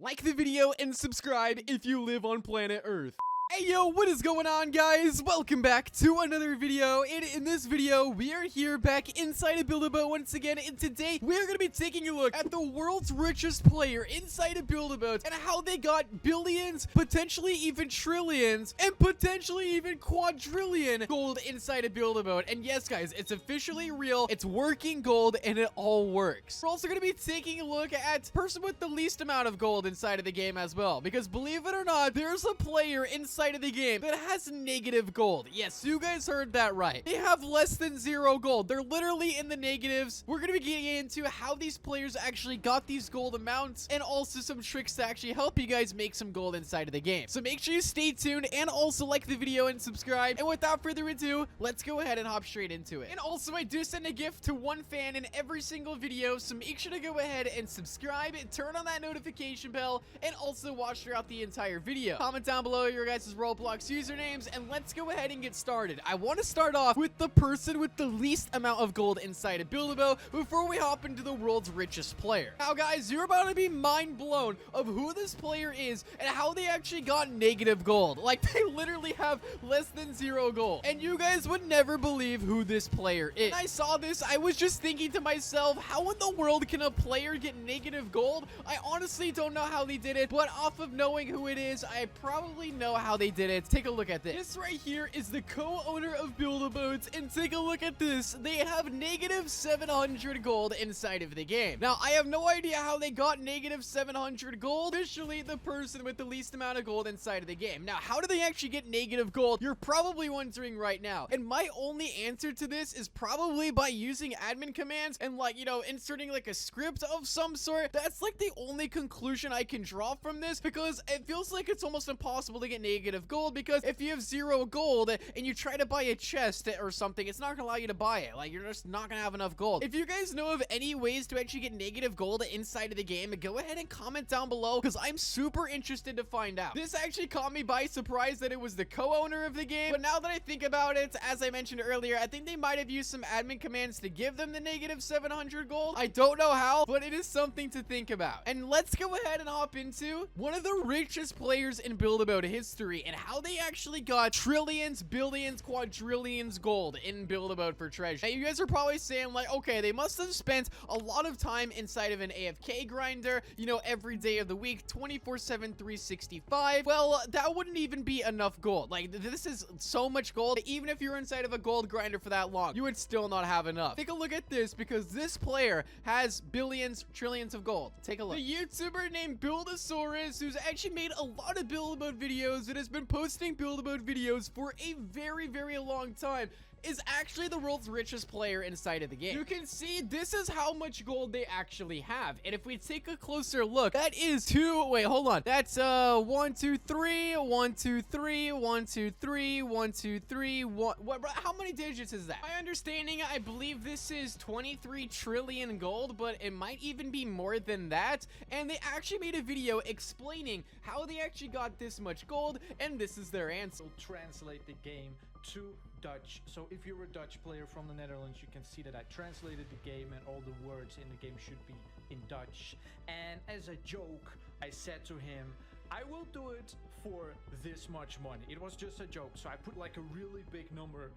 Like the video and subscribe if you live on planet Earth. Hey yo, what is going on, guys? Welcome back to another video, and in this video, we are here back inside of Build-A-Boat once again, and today, we're gonna be taking a look at the world's richest player inside of Build-A-Boat, and how they got billions, potentially even trillions, and potentially even quadrillion gold inside of Build-A-Boat. And yes, guys, it's officially real, it's working gold, and it all works. We're also gonna be taking a look at the person with the least amount of gold inside of the game as well, because believe it or not, there's a player inside of the game that has negative gold. Yes, you guys heard that right. They have less than 0 gold. They're literally in the negatives. We're gonna be getting into how these players actually got these gold amounts, and also some tricks to actually help you guys make some gold inside of the game. So make sure you stay tuned, and also like the video and subscribe. And without further ado, let's go ahead and hop straight into it. And also, I do send a gift to one fan in every single video, so make sure to go ahead and subscribe and turn on that notification bell, and also watch throughout the entire video. Comment down below your guys' Roblox usernames, and let's go ahead and get started. I want to start off with the person with the least amount of gold inside of Build-A-Boat before we hop into the world's richest player. Now, guys, you're about to be mind blown of who this player is and how they actually got negative gold. Like, they literally have less than 0 gold, and you guys would never believe who this player is. When I saw this, I was just thinking to myself, how in the world can a player get negative gold? I honestly don't know how they did it, but off of knowing who it is, I probably know how they did it. Take a look at this. This right here is the co-owner of Build-A-Boat, and take a look at this. They have negative 700 gold inside of the game. Now, I have no idea how they got negative 700 gold. Officially, the person with the least amount of gold inside of the game. Now, how do they actually get negative gold? You're probably wondering right now. And my only answer to this is probably by using admin commands and, like, you know, inserting like a script of some sort. That's like the only conclusion I can draw from this, because it feels like it's almost impossible to get negative gold, because if you have 0 gold and you try to buy a chest or something, it's not gonna allow you to buy it. Like, you're just not gonna have enough gold. If you guys know of any ways to actually get negative gold inside of the game, go ahead and comment down below, because I'm super interested to find out. This actually caught me by surprise that it was the co-owner of the game, but now that I think about it, as I mentioned earlier, I think they might have used some admin commands to give them the negative 700 gold. I don't know how, but it is something to think about. And let's go ahead and hop into one of the richest players in Build-A-Boat history, and how they actually got trillions, billions, quadrillions gold in Build-A-Boat for treasure. Now, you guys are probably saying, like, okay, they must have spent a lot of time inside of an AFK grinder, you know, every day of the week, 24/7, 365. Well, that wouldn't even be enough gold. Like, this is so much gold. Even if you're inside of a gold grinder for that long, you would still not have enough. Take a look at this, because this player has billions, trillions of gold. Take a look. The YouTuber named Buildasaurus, who's actually made a lot of Build-A-Boat videos and has been posting Build-A-Boat videos for a very, very long time, is actually the world's richest player inside of the game. You can see this is how much gold they actually have. And if we take a closer look, that is wait, hold on. That's 1, 2, 3, 1, 2, 3, 1, 2, 3, 1, 2, 3, 1. What, how many digits is that? My understanding, I believe this is 23 trillion gold, but it might even be more than that. And they actually made a video explaining how they actually got this much gold, and this is their answer. Translate the game to Dutch. So if you're a Dutch player from the Netherlands, you can see that I translated the game, and all the words in the game should be in Dutch. And as a joke, I said to him, I will do it for this much money. It was just a joke, so I put like a really big number.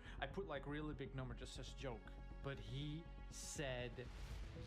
Just as a joke. But he said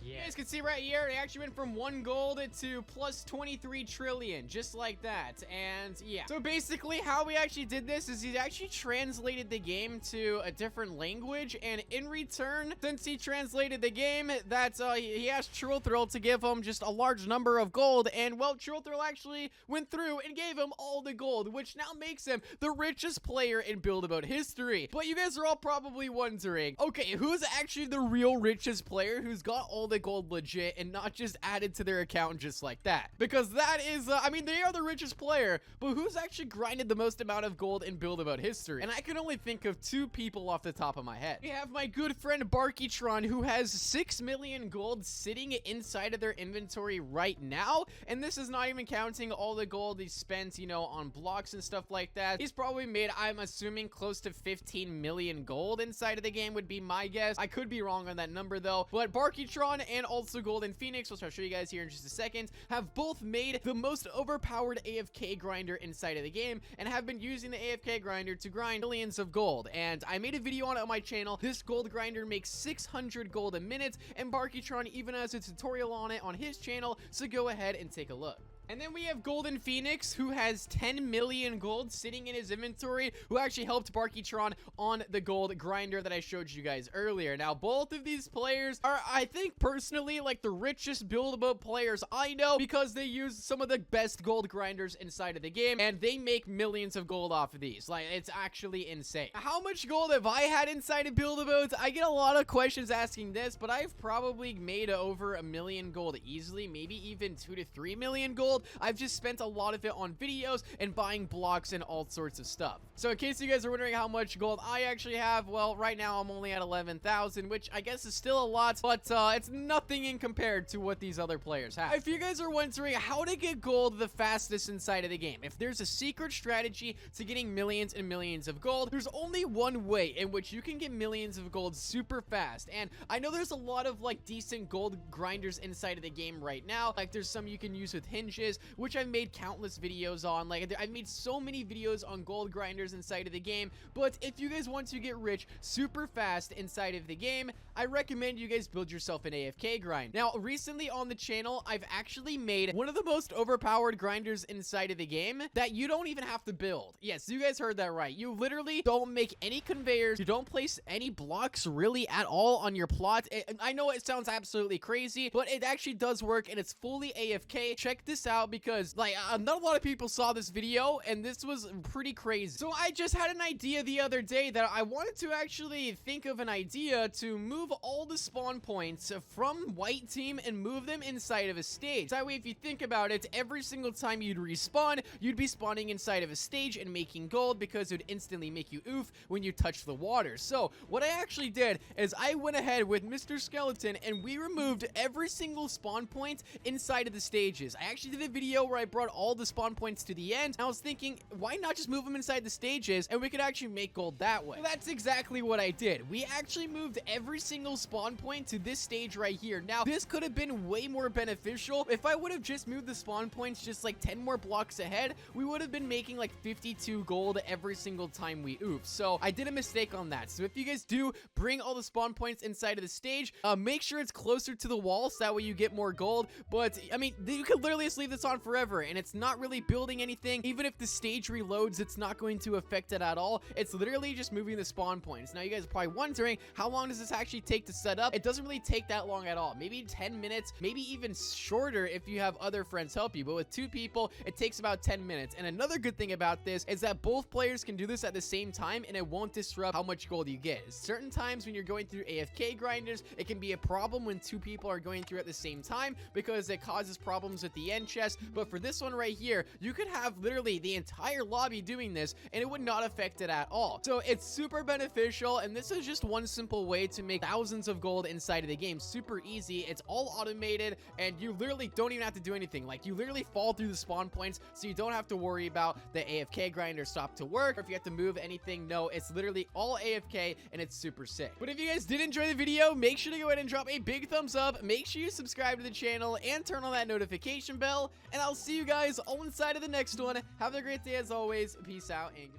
yeah. You guys can see right here, they actually went from 1 gold to plus 23 trillion, just like that. And yeah, so basically how we actually did this is he actually translated the game to a different language, and in return, since he translated the game, that's he asked Trillthrill to give him just a large number of gold, and well, Trillthrill actually went through and gave him all the gold, which now makes him the richest player in Build-A-Boat history. But you guys are all probably wondering, okay, who's actually the real richest player who's got all the gold legit and not just added to their account just like that? Because that is, I mean, they are the richest player, but who's actually grinded the most amount of gold in Build-A-Boat history? And I can only think of 2 people off the top of my head. We have my good friend Barkytron, who has 6 million gold sitting inside of their inventory right now, and this is not even counting all the gold he spent, you know, on blocks and stuff like that. He's probably made, I'm assuming, close to 15 million gold inside of the game would be my guess. I could be wrong on that number though, but Barkytron Tron and also Golden Phoenix, which I'll show you guys here in just a second, have both made the most overpowered AFK grinder inside of the game and have been using the AFK grinder to grind millions of gold. And I made a video on it on my channel. This gold grinder makes 600 gold a minute, and Barkytron even has a tutorial on it on his channel, so go ahead and take a look. And then we have Golden Phoenix, who has 10 million gold sitting in his inventory, who actually helped Barkytron on the gold grinder that I showed you guys earlier. Now, both of these players are, I think, personally, like the richest build-a-boat players I know, because they use some of the best gold grinders inside of the game, and they make millions of gold off of these. Like, it's actually insane. How much gold have I had inside of build-a-boats? I get a lot of questions asking this, but I've probably made over 1 million gold easily, maybe even 2 to 3 million gold. I've just spent a lot of it on videos and buying blocks and all sorts of stuff. So in case you guys are wondering how much gold I actually have, well, right now I'm only at 11,000, which I guess is still a lot, but it's nothing in compared to what these other players have. If you guys are wondering how to get gold the fastest inside of the game, if there's a secret strategy to getting millions and millions of gold, there's only one way in which you can get millions of gold super fast. And I know there's a lot of like decent gold grinders inside of the game right now. Like there's some you can use with hinges, which I've made countless videos on. Like I've made so many videos on gold grinders inside of the game. But if you guys want to get rich super fast inside of the game, I recommend you guys build yourself an AFK grind. Now, recently on the channel, I've actually made one of the most overpowered grinders inside of the game that you don't even have to build. Yes, you guys heard that right. You literally don't make any conveyors. You don't place any blocks really at all on your plot. I know it sounds absolutely crazy, but it actually does work, and it's fully AFK. Check this out, because like not a lot of people saw this video, and this was pretty crazy. So I just had an idea the other day that I wanted to actually think of an idea to move all the spawn points from white team and move them inside of a stage. That way, if you think about it, every single time you'd respawn, you'd be spawning inside of a stage and making gold, because it would instantly make you oof when you touch the water. So what I actually did is I went ahead with Mr. Skeleton and we removed every single spawn point inside of the stages. I actually did a video where I brought all the spawn points to the end. I was thinking, why not just move them inside the stages and we could actually make gold that way? Well, that's exactly what I did. We actually moved every single spawn point to this stage right here. Now, this could have been way more beneficial. If I would have just moved the spawn points just like 10 more blocks ahead, we would have been making like 52 gold every single time we oof. So I did a mistake on that. So if you guys do bring all the spawn points inside of the stage, make sure it's closer to the wall so that way you get more gold. But I mean, you could literally just leave this on forever and it's not really building anything. Even if the stage reloads, it's not going to affect it at all. It's literally just moving the spawn points. Now you guys are probably wondering, how long does this actually take to set up? It doesn't really take that long at all. Maybe 10 minutes, maybe even shorter if you have other friends help you. But with 2 people, it takes about 10 minutes. And another good thing about this is that both players can do this at the same time and it won't disrupt how much gold you get. Certain times when you're going through AFK grinders, it can be a problem when 2 people are going through at the same time because it causes problems with the end chest. But for this one right here, you could have literally the entire lobby doing this and it would not affect it at all. So it's super beneficial, and this is just one simple way to make thousands of gold inside of the game. Super easy. It's all automated and you literally don't even have to do anything. Like, you literally fall through the spawn points, so you don't have to worry about the AFK grinder stop to work or if you have to move anything. No, it's literally all AFK and it's super sick. But if you guys did enjoy the video, make sure to go ahead and drop a big thumbs up. Make sure you subscribe to the channel and turn on that notification bell, and I'll see you guys all inside of the next one. Have a great day as always. Peace out and goodbye.